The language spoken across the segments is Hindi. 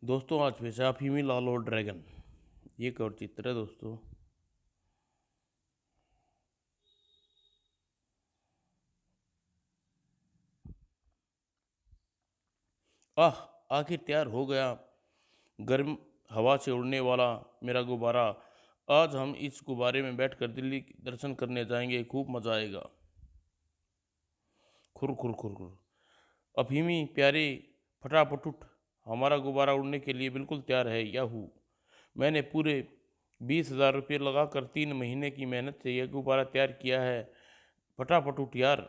दोस्तों आज भेजा फीमी लाल और ड्रैगन। ये एक और चित्र है दोस्तों। आह, आखिर तैयार हो गया गर्म हवा से उड़ने वाला मेरा गुब्बारा। आज हम इस गुब्बारे में बैठकर दिल्ली के दर्शन करने जाएंगे, खूब मजा आएगा। खुर खुर खुर खुर। अफीमी प्यारे, फटाफट उठ, हमारा गुब्बारा उड़ने के लिए बिल्कुल तैयार है। याहू, मैंने पूरे 20,000 रुपये लगाकर 3 महीने की मेहनत से यह गुब्बारा तैयार किया है। फटाफट उठ यार।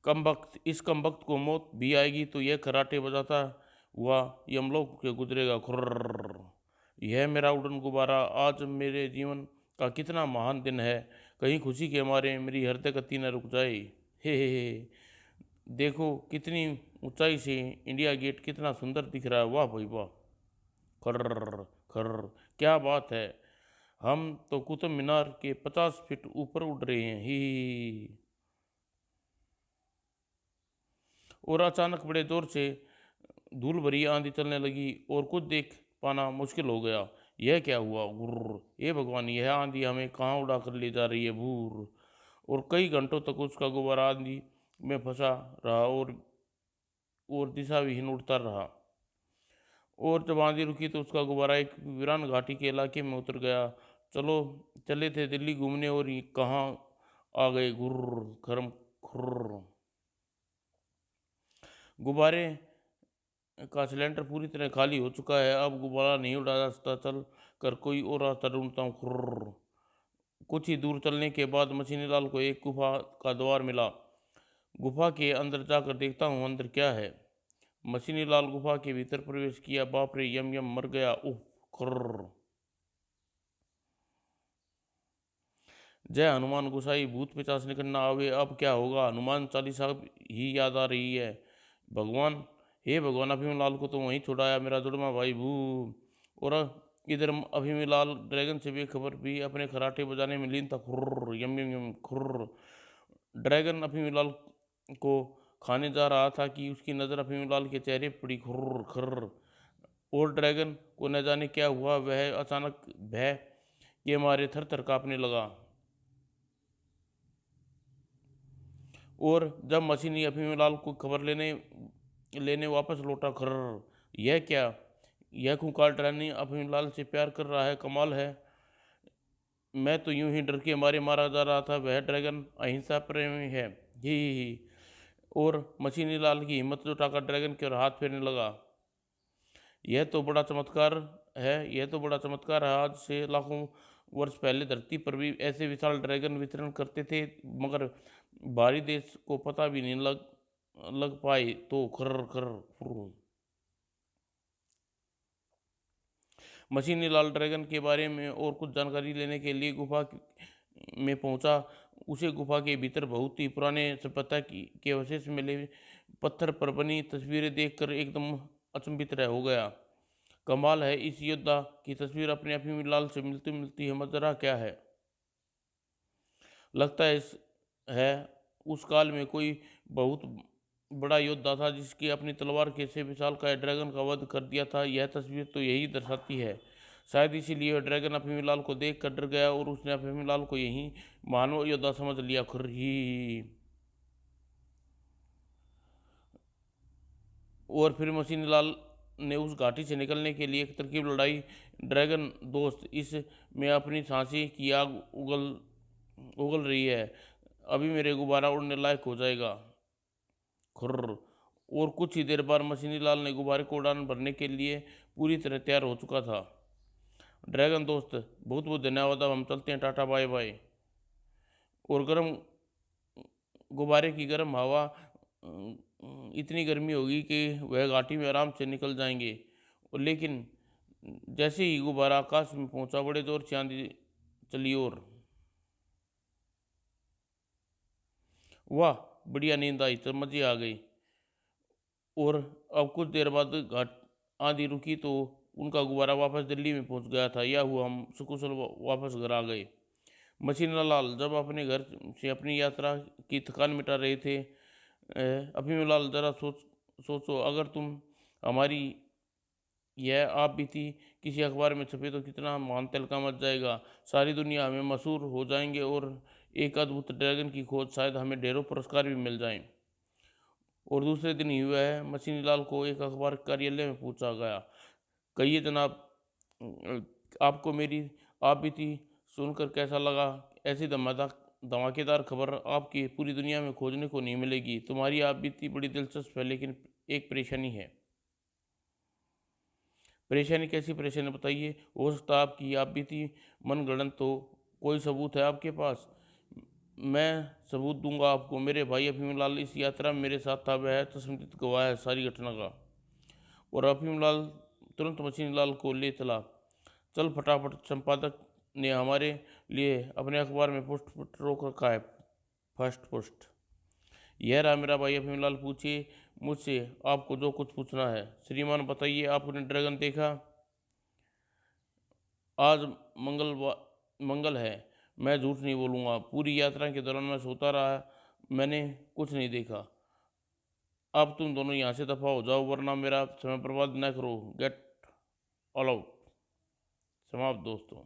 कम वक्त को मौत भी आएगी तो यह खराटे बजाता हुआ यमलोक के गुजरेगा। खुर्र। यह मेरा उड़न गुब्बारा, आज मेरे जीवन का कितना महान दिन है। कहीं खुशी के मारे मेरी हृदय गति न रुक जाए। हे। देखो कितनी ऊंचाई से इंडिया गेट कितना सुंदर दिख रहा है। वाह भाई वाह। खर्र खर्र, क्या बात है। हम तो कुतुब मीनार के 50 फीट ऊपर उड़ रहे हैं। ही। और अचानक बड़े जोर से धूल भरी आंधी चलने लगी और कुछ देख पाना मुश्किल हो गया। यह क्या हुआ। गुर्र, ये भगवान, यह आंधी हमें कहाँ उड़ा कर ले जा रही है। भूर। और कई घंटों तक उसका गुब्बारा आंधी में फंसा रहा और दिशा विहीन उड़ता रहा। और जब आंधी रुकी तो उसका गुब्बारा एक वीरान घाटी के इलाके में उतर गया। चलो, चले थे दिल्ली घूमने और ये कहाँ आ गए। गुर्र खरम खुर्र। गुब्बारे का सिलेंडर पूरी तरह खाली हो चुका है। अब गुब्बारा नहीं उड़ा जा सकता। चल कर कोई और रास्ता ढूंढता हूँ। खुर्र। कुछ ही दूर चलने के बाद मशीनीलाल को एक गुफा का द्वार मिला। गुफा के अंदर जाकर देखता हूँ अंदर क्या है। मशीनीलाल गुफा के भीतर प्रवेश किया। बाप रे, यम यम, मर गया। उह। खुर्र। जय हनुमान गोसाई, भूत पिशाच निकट न आवे। अब क्या होगा। हनुमान चालीसा ही याद आ रही है। भगवान, हे भगवान, अभिमलाल को तो वहीं छुड़ाया मेरा जुड़वा भाई भू। और इधर अभिमलाल ड्रैगन से बेखबर भी अपने खराटे बजाने में लीन था। खुर्र यम यम यम खुर्र। ड्रैगन अभिमलाल को खाने जा रहा था कि उसकी नज़र अभिमलाल के चेहरे पर पड़ी। खुर्र खर्र। और ड्रैगन को न जाने क्या हुआ, वह अचानक भय के मारे थर थर कांपने लगा। और जब मशीनी अफीमलाल को खबर लेने लेने वापस लौटा। खर्र, यह क्या। यह खूंखार ड्रानी अफीमलाल से प्यार कर रहा है। कमाल है। मैं तो यूं ही डर के मारे मारा जा रहा था। वह ड्रैगन अहिंसा प्रेमी है। ही। और मशीनी लाल की हिम्मत जुटाकर ड्रैगन के हाथ फेरने लगा। यह तो बड़ा चमत्कार है। यह तो बड़ा चमत्कार है। आज से लाखों वर्ष पहले धरती पर भी ऐसे विशाल ड्रैगन वितरण करते थे, मगर बाहरी देश को पता भी नहीं लग लग पाए। तो खर्र खर्र फुर्र। मशीनी लाल ड्रैगन के बारे में और कुछ जानकारी लेने के लिए गुफा में पहुंचा। उसे गुफा के भीतर बहुत ही पुराने सभ्यता के अवशेष मिले। पत्थर पर बनी तस्वीरें देखकर एकदम अचंभित रह हो गया। कमाल है, इस योद्धा की तस्वीर अपने अफीमलाल से मिलती मिलती है। मजरा क्या है। लगता है उस काल में कोई बहुत बड़ा योद्धा था जिसकी अपनी तलवार के से विशाल का ड्रैगन का वध कर दिया था। यह तस्वीर तो यही दर्शाती है। शायद इसीलिए वह ड्रैगन अफीमलाल को देख कर डर गया और उसने अफीमलाल को यही मानव योद्धा समझ लिया। खुर्री। और फिर मशीनीलाल ने उस घाटी से निकलने के लिए एक तरकीब लड़ाई। ड्रैगन दोस्त, इस में अपनी सांसें की आग उगल उगल रही है। अभी मेरे गुब्बारा उड़ने लायक हो जाएगा। खुर्र। और कुछ ही देर बाद मशीनीलाल ने गुब्बारे को उड़ान भरने के लिए पूरी तरह तैयार हो चुका था। ड्रैगन दोस्त, बहुत बहुत धन्यवाद। अब हम चलते हैं, टाटा बाय बाय। और गर्म गुब्बारे की गर्म हवा, इतनी गर्मी होगी कि वह घाटी में आराम से निकल जाएंगे। और लेकिन जैसे ही गुब्बारा आकाश में पहुंचा, बड़े जोर से आंधी चली। और वाह, बढ़िया नींद आई तो मजे आ गई। और अब कुछ देर बाद घाट आंधी रुकी तो उनका गुब्बारा वापस दिल्ली में पहुंच गया था। यह हुआ, हम सकुशल वापस घर आ गए। मशीनलाल जब अपने घर से अपनी यात्रा की थकान मिटा रहे थे, अफीमुलाल जरा सोचो, अगर तुम हमारी यह आप बीती किसी अखबार में छपे तो कितना महान तहलका मच जाएगा। सारी दुनिया हमें मशहूर हो जाएंगे और एक अद्भुत ड्रैगन की खोज, शायद हमें ढेरों पुरस्कार भी मिल जाएं। और दूसरे दिन ही हुआ है, मछलीलाल को एक अखबार कार्यालय में पूछा गया। कहिए जनाब, आपको मेरी आप बीती सुनकर कैसा लगा? ऐसी धमाकेदार खबर आपकी पूरी दुनिया में खोजने को नहीं मिलेगी। तुम्हारी आप बीती बड़ी दिलचस्प है, लेकिन एक परेशानी है। परेशानी? कैसी परेशानी बताइए। हो सकता है आपकी आप बीती मनगढ़ंत हो। कोई सबूत है आपके पास? मैं सबूत दूंगा आपको। मेरे भाई अफीमलाल इस यात्रा में मेरे साथ था, वह चश्मदीद गवाह है सारी घटना का। और अफीमलाल तुरंत मछलीलाल को ले चला। चल फटाफट, संपादक ने हमारे लिए अपने अखबार में पोस्ट रोक रखा है, फर्स्ट पोस्ट। यह रहा मेरा भाई अफीमलाल, पूछिए मुझसे आपको जो कुछ पूछना है। श्रीमान बताइए, आपने ड्रैगन देखा? आज मंगल है, मैं झूठ नहीं बोलूँगा। पूरी यात्रा के दौरान मैं सोता रहा, मैंने कुछ नहीं देखा। अब तुम दोनों यहाँ से दफा हो जाओ, वरना मेरा समय बर्बाद न करो। Get all out. समाप्त दोस्तों।